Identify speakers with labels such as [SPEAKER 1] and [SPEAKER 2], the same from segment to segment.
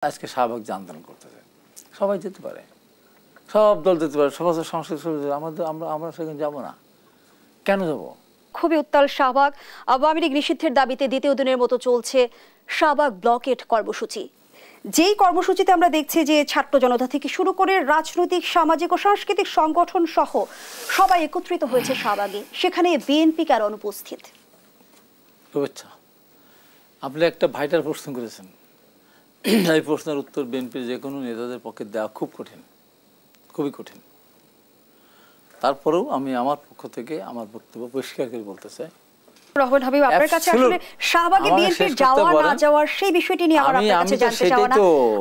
[SPEAKER 1] আজকে শাহবাগ যে আন্দোলন করতেছে সবাই যেতে পারে, সব দল যেতে পারে, সমাজ সংস্কৃতি আমাদের আমরা সেখানে যাব না, কেন যাব?
[SPEAKER 2] খুবই উত্তাল শাহবাগ। আওয়ামী লীগ নিষিদ্ধের দাবিতে দ্বিতীয় দিনের মতো চলছে শাহবাগ ব্লকেট কর্মসূচি। যেই কর্মসূচিতে আমরা দেখছি যে ছাত্র জনতা থেকে শুরু করে রাজনৈতিক, সামাজিক ও সাংস্কৃতিক সংগঠন সহ সবাই একত্রিত হয়েছে শাহবাগে। সেখানে বিএনপি কার অনুপস্থিত?
[SPEAKER 1] শুভেচ্ছা। আপনি একটা ভাইটাল প্রশ্ন করেছেন। এই প্রশ্নের উত্তর বিএনপির যে কোনো নেতাদের পক্ষে দেওয়া খুব কঠিন, খুবই কঠিন। তারপরেও আমি আমার পক্ষ থেকে আমার বক্তব্য পরিষ্কার করে বলতে চাই।
[SPEAKER 2] রহমান হাবিব, আপনার কাছে আসলে শাহবাগে বিএনপির যাওয়া না যাওয়ার সেই বিষয়টি নিয়ে আমার আপনার কাছে জানতে চাওয়া না।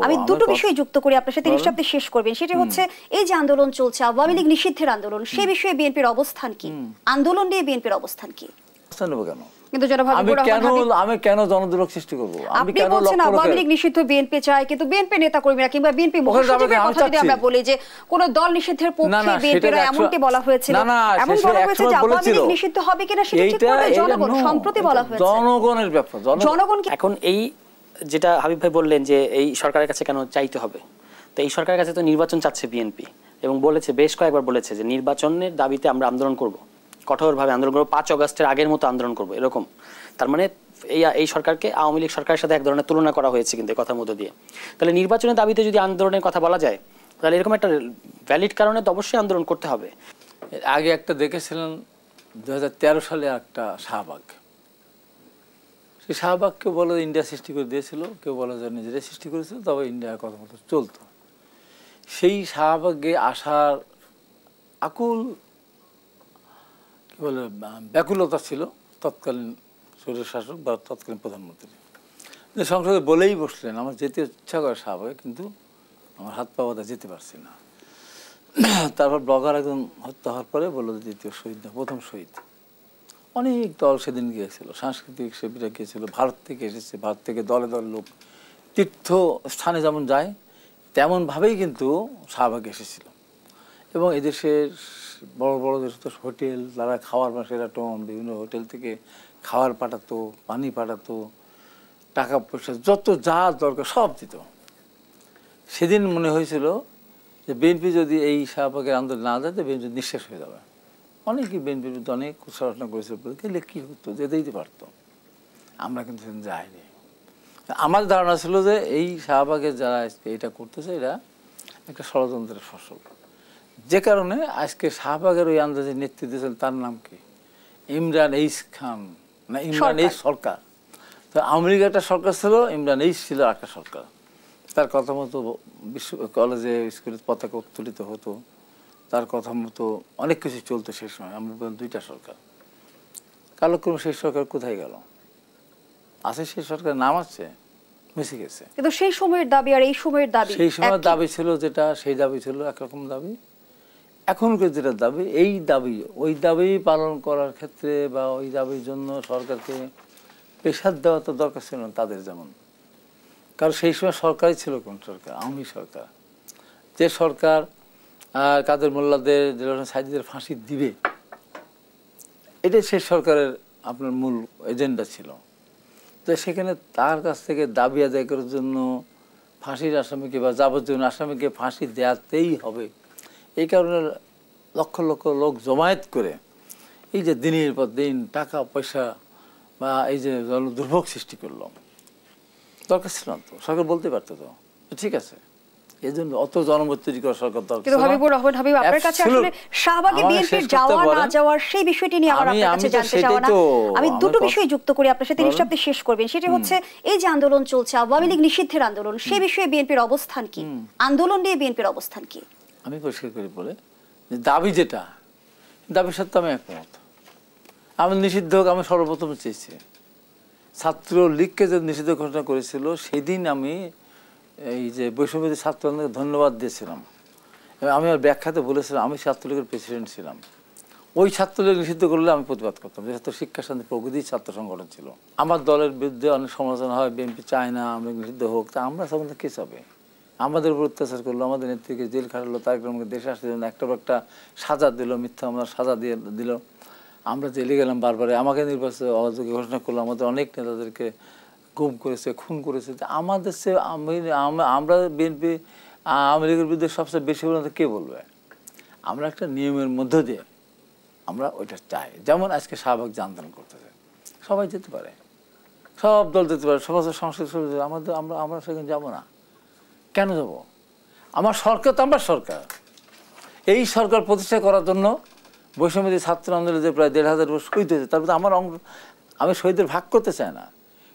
[SPEAKER 2] আমি দুটো বিষয় যুক্ত করি আপনার সাথে, নিশ্চয়ই আপনি শেষ করবেন। সেটা হচ্ছে এই যে আন্দোলন চলছে আওয়ামী লীগ নিষিদ্ধের আন্দোলন, সেই বিষয়ে বিএনপির অবস্থান কি? আন্দোলন নিয়ে বিএনপির অবস্থান কি?
[SPEAKER 1] কেন
[SPEAKER 2] কিন্তু
[SPEAKER 1] আমি কেন জনদুর্ভোগ সৃষ্টি করব?
[SPEAKER 2] আমি কেন বলছেন আওয়ামী লীগ নিষিদ্ধ বিএনপি চায়, কিন্তু বিএনপি নেতা কর্মীরা কিংবা বিএনপি মহাসচিবের কথা যদি আমরা বলি যে কোন দল নিষিদ্ধের পক্ষে বিএনপির এমনটি বলা হয়েছিল, এমন বলা হয়েছে যে আওয়ামী লীগ নিষিদ্ধ হবে কিনা সেটা ঠিক করবে জনগণ। সম্প্রতি বলা হয়েছে
[SPEAKER 1] জনগণের ব্যাপার।
[SPEAKER 2] জনগণ
[SPEAKER 3] এখন এই যেটা হাবিব ভাই বললেন যে এই সরকারের কাছে কেন চাইতে হবে, তো এই সরকারের কাছে তো নির্বাচন চাচ্ছে বিএনপি এবং বলেছে, বেশ কয়েকবার বলেছে যে নির্বাচনের দাবিতে আমরা আন্দোলন করব, কঠোরভাবে আন্দোলন করবো, 5 আগস্টের আগের মতো আন্দোলন করবো, এরকম। তার মানে এই সরকারকে আওয়ামী লীগ সরকারের সাথে এক ধরনের তুলনা করা হয়েছে কিন্তু কথার মধ্যে দিয়ে। তাহলে নির্বাচনের দাবিতে যদি আন্দোলনের কথা বলা যায়, তাহলে এরকম একটা ভ্যালিড কারণে তো অবশ্যই আন্দোলন করতে হবে।
[SPEAKER 1] আগে একটা দেখেছিলেন 2013 সালে একটা শাহবাগ, সেই শাহবাগ কেউ বলে ইন্ডিয়া সৃষ্টি করে দিয়েছিল, কেউ বলে যে নিজেরাই সৃষ্টি করেছিল, তবে ইন্ডিয়ার কথা মতো চলতো। সেই শাহবাগে আসার আকুল কি বলে ব্যাকুলতা ছিল তৎকালীন স্বৈরশাসক বা তৎকালীন প্রধানমন্ত্রী। সংসদে বলেই বসলেন আমার যেতে ইচ্ছা করে শাহবাগে, কিন্তু আমার হাত পা বাঁধা যেতে পারছি না। তারপর ব্লগার একজন হত্যা হওয়ার পরে বললো যে দ্বিতীয় শহীদ না, প্রথম শহীদ। অনেক দল সেদিন গিয়েছিল, সাংস্কৃতিক শিবিরা গিয়েছিল, ভারত থেকে এসেছে, ভারত থেকে দলে দলে লোক তীর্থ স্থানে যেমন যায় তেমনভাবেই কিন্তু শাহবাগে এসেছিল। এবং এদেশের বড় বড় দেশ তো হোটেল, তারা খাওয়ার সেরাটন বিভিন্ন হোটেল থেকে খাবার পাঠাতো, পানি পাঠাতো, টাকা পয়সা যত যা দরকার সব দিত। সেদিন মনে হয়েছিল যে বিএনপি যদি এই শাহবাগের আন্দোলন না যায় তো বিএনপি নিঃশেষ হয়ে যাবে। অনেকেই বিএনপির বিরুদ্ধে অনেক কুসরচনা করেছিল, গেলে কী হতো, যেতেই তো পারতো। আমরা কিন্তু সেদিন যাইনি। আমার ধারণা ছিল যে এই শাহবাগে যারা এটা করতেছে এরা একটা ষড়যন্ত্রের ফসল, যে কারণে আজকে শাহবাগের ওই আন্দাজে নেতৃত্ব দিয়েছিল, তার নাম কি ইমরান এইচ খান না ইমরান এইচ সরকার। তো আওয়ামী লীগ একটা সরকার ছিল, ইমরান এইচ ছিল একটা সরকার। তার কথা মতো কলেজে স্কুলে পতাকা উত্তোলিত হতো, তার কথা মতো অনেক কিছু চলতো সেই সময়। আমরা বললাম 2টা সরকার, কালক্রমে সেই সরকার কোথায় গেল? আছে সেই সরকার নাম আছে, মিশে গেছে।
[SPEAKER 2] কিন্তু সেই সময়ের দাবি আর এই সময়ের দাবি,
[SPEAKER 1] সেই সময়ের দাবি ছিল যেটা, সেই দাবি ছিল একরকম দাবি। এখনকার যেটা দাবি, এই দাবি ওই দাবি পালন করার ক্ষেত্রে বা ওই দাবির জন্য সরকারকে প্রেশার দেওয়া তো দরকার ছিল না তাদের যেমন। কারণ সেই সময় সরকারই ছিল কোন সরকার? আওয়ামী সরকার। যে সরকার কাদের মোল্লাদের, সাইদিদের ফাঁসি দিবে, এটাই সেই সরকারের আপনার মূল এজেন্ডা ছিল। তো সেখানে তার কাছ থেকে দাবি আদায় করার জন্য ফাঁসির আসামিকে বা যাবজ্জীবন আসামিকে ফাঁসি দেওয়াতেই হবে, এই কারণে লক্ষ লক্ষ লোক জমায়েত করে এই যে দিনের পর দিন টাকা পয়সা বা এই যে দুর্ভোগ সৃষ্টি করলো, দরকার ছিল না তো। সরকার বলতে পারতো তো ঠিক আছে, এই জন্য অত জনমত তৈরি করা সরকার দরকার।
[SPEAKER 2] কিন্তু হাবিবুর রহমান হাবিব, আপনার কাছে আসলে শাহবাগে বিএনপির যাওয়া না যাওয়ার সেই বিষয়টি নিয়ে আমার আপনার কাছে জানতে চাওয়া না। আমি দুটো বিষয় যুক্ত করি আপনার সাথে, নিশ্চয়ই আপনি শেষ করবেন। সেটা হচ্ছে এই যে আন্দোলন চলছে আওয়ামী লীগ নিষিদ্ধের আন্দোলন, সেই বিষয়ে বিএনপির অবস্থান কি? আন্দোলন নিয়ে বিএনপির অবস্থান কি?
[SPEAKER 1] আমি পরিষ্কার করে বলে যে দাবি যেটা, দাবির সাথে আমি একমত। আমি নিষিদ্ধ হোক, আমি সর্বপ্রথম চেয়েছি। ছাত্র লীগকে যে নিষিদ্ধ ঘোষণা করেছিল সেদিন আমি এই যে বৈষম্যবিরোধী ছাত্র আন্দোলনকে ধন্যবাদ দিয়েছিলাম। এবং আমি আর ব্যাখ্যাতে বলেছিলাম আমি ছাত্রলীগের প্রেসিডেন্ট ছিলাম। ওই ছাত্রলীগ নিষিদ্ধ করলে আমি প্রতিবাদ করতাম। যেহেতু শিক্ষা শান্তি প্রগতি ছাত্র সংগঠন ছিল। আমার দলের বিরুদ্ধে অনেক সমালোচনা হয়, বিএনপি চায় না আমরা নিষিদ্ধ হোক, তা আমরা সম্বন্ধে কে চাবে? আমাদের উপর অত্যাচার করলো, আমাদের নেত্রীকে জেল খাটালো, তারেক রহমানকে দেশে আসতে জন্য একটা সাজা দিল, মিথ্যা আমরা সাজা দিয়ে দিল। আমরা জেলে গেলাম বারবারে, আমাকে নির্বাচনে অযোগ্য ঘোষণা করলো, আমাদের অনেক নেতাদেরকে গুম করেছে, খুন করেছে। আমাদের সে আমরা বিএনপি আওয়ামী লীগের বিরুদ্ধে সবচেয়ে বেশি বলতে কে বলবে? আমরা একটা নিয়মের মধ্য দিয়ে আমরা ওইটা চাই। যেমন আজকে শাহবাগ যে আন্দোলন করতেছে, সবাই যেতে পারে, সব দল যেতে পারে, সমস্ত সংসদ আমাদের আমরা সেখানে যাবো না। কেন যাব? আমার সরকার তো আমার সরকার। এই সরকার প্রতিষ্ঠা করার জন্য বৈষম্যবিরোধী ছাত্র আন্দোলনে যে প্রায় ১,৫০০ শহীদ হয়েছে, তারপরে আমার আমি শহীদের ভাগ করতে চাই না,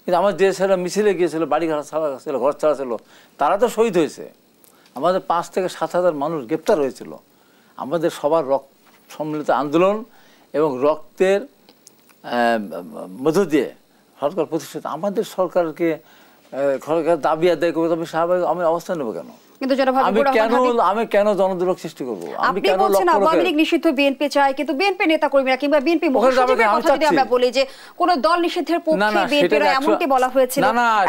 [SPEAKER 1] কিন্তু আমার যে ছেলেরা মিছিলে গিয়েছিল, বাড়ি ঘর ছাড়া ছিল, ঘর ছাড়া ছিল, তারা তো শহীদ হয়েছে। আমাদের ৫ থেকে ৭,০০০ মানুষ গ্রেপ্তার হয়েছিল। আমাদের সবার সম্মিলিত আন্দোলন এবং রক্তের মধ্য দিয়ে সরকার প্রতিষ্ঠিত। আমাদের সরকারকে দাবি আদায় করবো, তবে স্বাভাবিক আমি অবস্থান নেবো কেন?
[SPEAKER 2] কিন্তু
[SPEAKER 1] আমি কেন জনদুর্ভোগ সৃষ্টি করবো? আমি কেন
[SPEAKER 2] আওয়ামী লীগ নিষিদ্ধ বিএনপি চায়, কিন্তু বিএনপি নেতা কর্মীরা কিংবা বিএনপি মহাসচিবের কথা যদি আমরা বলি যে কোন দল নিষিদ্ধের পক্ষে বিএনপিরা এমনটি বলা হয়েছিল,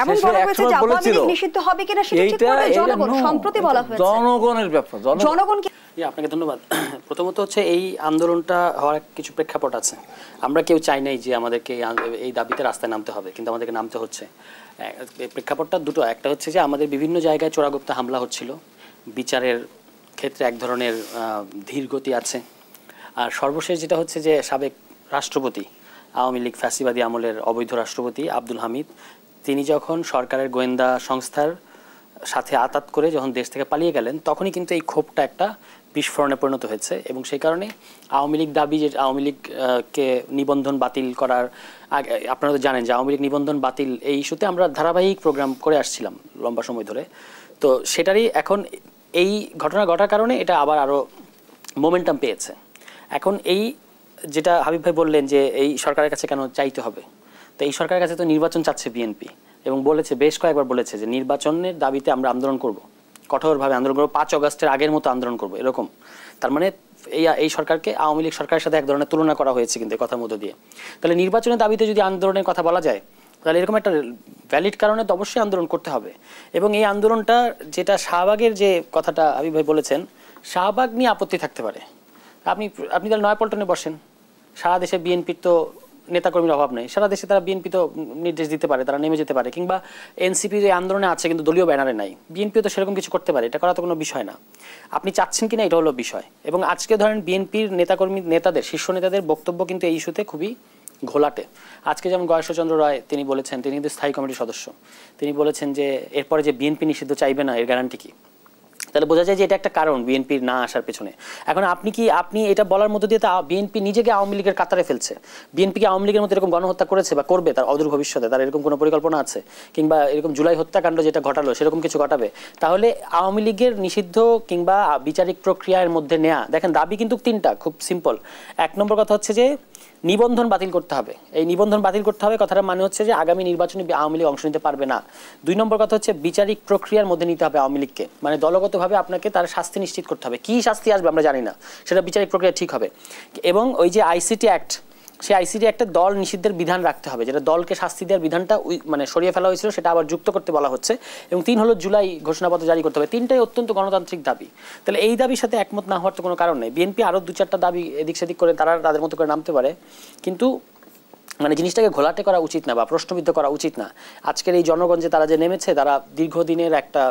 [SPEAKER 2] এমন বলা হয়েছে যে আওয়ামী লীগ নিষিদ্ধ হবে কিনা সেটা ঠিক করবে জনগণ। সম্প্রতি বলা হয়েছে
[SPEAKER 1] জনগণের ব্যাপার,
[SPEAKER 3] জনগণ। আপনাকে ধন্যবাদ। প্রথমত হচ্ছে এই আন্দোলনটা হওয়ার কিছু প্রেক্ষাপট আছে। আমরা কেউ চাই নাই যে আমাদেরকে এই দাবিতে রাস্তায় নামতে হবে, কিন্তু আমাদেরকে নামতে হচ্ছে। প্রেক্ষাপটটা দুটো, একটা হচ্ছে যে আমাদের বিভিন্ন জায়গায় চোরাগোপ্তা হামলা হচ্ছিল, বিচারের ক্ষেত্রে এক ধরনের ধীরগতি আছে। আর সর্বশেষ যেটা হচ্ছে যে সাবেক রাষ্ট্রপতি, আওয়ামী লীগ ফ্যাসিবাদী আমলের অবৈধ রাষ্ট্রপতি আব্দুল হামিদ, তিনি যখন সরকারের গোয়েন্দা সংস্থার সাথে আতাত করে যখন দেশ থেকে পালিয়ে গেলেন, তখনই কিন্তু এই ক্ষোভটা একটা বিস্ফোরণে পরিণত হয়েছে। এবং সেই কারণে আওয়ামী লীগ দাবি যে আওয়ামী লীগকে নিবন্ধন বাতিল করার আগে, আপনারা তো জানেন যে আওয়ামী লীগ নিবন্ধন বাতিল এই ইস্যুতে আমরা ধারাবাহিক প্রোগ্রাম করে আসছিলাম লম্বা সময় ধরে। তো সেটারই এখন এই ঘটনা ঘটার কারণে এটা আবার আরও মোমেন্টাম পেয়েছে। এখন এই যেটা হাবিব ভাই বললেন যে এই সরকারের কাছে কেন চাইতে হবে, তো এই সরকারের কাছে তো নির্বাচন চাচ্ছে বিএনপি, এবং বলেছে, বেশ কয়েকবার বলেছে যে নির্বাচনের দাবিতে আমরা আন্দোলন করব, কঠোরভাবে আন্দোলন করবো, 5 অগস্টের আগের মতো আন্দোলন করবো, এরকম। তার মানে এই সরকারকে আওয়ামী লীগ সরকারের সাথে এক ধরনের তুলনা করা হয়েছে কিন্তু এই কথার মধ্য দিয়ে। তাহলে নির্বাচনের দাবিতে যদি আন্দোলনের কথা বলা যায়, তাহলে এরকম একটা ভ্যালিড কারণে তো অবশ্যই আন্দোলন করতে হবে। এবং এই আন্দোলনটা যেটা শাহবাগের যে কথাটা হাবিব ভাই বলেছেন, শাহবাগ নিয়ে আপত্তি থাকতে পারে। আপনি তাহলে নয়াপল্টনে বসেন, সারা দেশে বিএনপির তো নেতাকর্মীর অভাব নেই, সারা দেশে তারা বিএনপি তো নির্দেশ দিতে পারে, তারা নেমে যেতে পারে, কিংবা এনসিপির এই আন্দোলনে আছে কিন্তু দলীয় ব্যানারে নাই, বিএনপিও তো সেরকম কিছু করতে পারে, এটা করা তো কোনো বিষয় না। আপনি চাচ্ছেন কিনা এটা হলো বিষয়। এবং আজকে ধরেন বিএনপির নেতাদের শীর্ষ নেতাদের বক্তব্য কিন্তু এই ইস্যুতে খুবই ঘোলাটে। আজকে যেমন গয়েশ্বরচন্দ্র রায় তিনি বলেছেন, তিনি কিন্তু স্থায়ী কমিটির সদস্য, তিনি বলেছেন যে এরপরে যে বিএনপি নিষিদ্ধ চাইবে না এর গ্যারান্টি কি? তাহলে বোঝা যায় যে এটা একটা কারণ বিএনপির না আসার পেছনে। এখন আপনি এটা বলার মধ্য দিয়ে তো বিএনপি নিজেকে আওয়ামী লীগের কাতারে ফেলছে। বিএনপি কি আওয়ামী লীগের মতো এরকম গণহত্যা করেছে বা করবে তার অদূর ভবিষ্যতে? তার এরকম কোনো পরিকল্পনা আছে? কিংবা এরকম জুলাই হত্যাকাণ্ড যেটা ঘটালো সেরকম কিছু ঘটাবে? তাহলে আওয়ামী লীগের নিষিদ্ধ কিংবা বিচারিক প্রক্রিয়ার মধ্যে নেয়া, দেখেন দাবি কিন্তু 3টা, খুব সিম্পল। 1 নম্বর কথা হচ্ছে যে নিবন্ধন বাতিল করতে হবে। এই নিবন্ধন বাতিল করতে হবে কথাটা মানে হচ্ছে যে আগামী নির্বাচনে আওয়ামী লীগ অংশ নিতে পারবে না। 2 নম্বর কথা হচ্ছে বিচারিক প্রক্রিয়ার মধ্যে নিতে হবে আওয়ামী লীগকে, মানে দলগতভাবে আপনাকে তার শাস্তি নিশ্চিত করতে হবে। কি শাস্তি আসবে আমরা জানি না, সেটা বিচারিক প্রক্রিয়া ঠিক হবে। এবং ওই যে আইসিটি অ্যাক্ট, সেই আইসিটি একটা দল নিষিদ্ধের বিধান রাখতে হবে, যেটা দলকে শাস্তি দেওয়ার বিধানটা মানে সরিয়ে ফেলা হয়েছিল, সেটা আবার যুক্ত করতে বলা হচ্ছে। এবং 3 হলো জুলাই ঘোষণাপত্র জারি করতে হবে। 3টাই অত্যন্ত গণতান্ত্রিক দাবি। তাহলে এই দাবির সাথে একমত না হওয়ার তো কোনো কারণ নেই। বিএনপি আরও 2-4টা দাবি এদিক সেদিক করে তারা তাদের মতো করে নামতে পারে, কিন্তু মানে জিনিসটাকে ঘোলাটে করা উচিত না বা প্রশ্নবিদ্ধ করা উচিত না। আজকের এই জনগণ যে তারা যে নেমেছে, তারা দীর্ঘদিনের একটা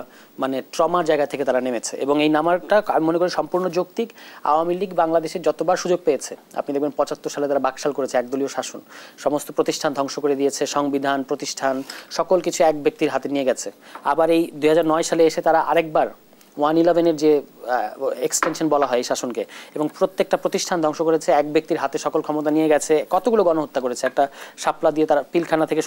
[SPEAKER 3] মানে ট্রমার জায়গা থেকে তারা নেমেছে, এবং এই নামারটা আমি মনে করি সম্পূর্ণ যৌক্তিক। আওয়ামী লীগ বাংলাদেশে যতবার সুযোগ পেয়েছে, আপনি দেখবেন 75 সালে তারা বাকশাল করেছে, একদলীয় শাসন, সমস্ত প্রতিষ্ঠান ধ্বংস করে দিয়েছে, সংবিধান, প্রতিষ্ঠান, সকল কিছু এক ব্যক্তির হাতে নিয়ে গেছে। আবার এই 2009 সালে এসে তারা আরেকবার 111-এর যে এক্সটেনশন বলা হয় এই শাসনকে, এবং প্রত্যেকটা প্রতিষ্ঠান ধ্বংস করেছে, এক ব্যক্তির হাতে সকল ক্ষমতা নিয়ে গেছে, কতগুলো গণহত্যা করেছে, একটা শাপলা দিয়ে তারা পিলখানা থেকে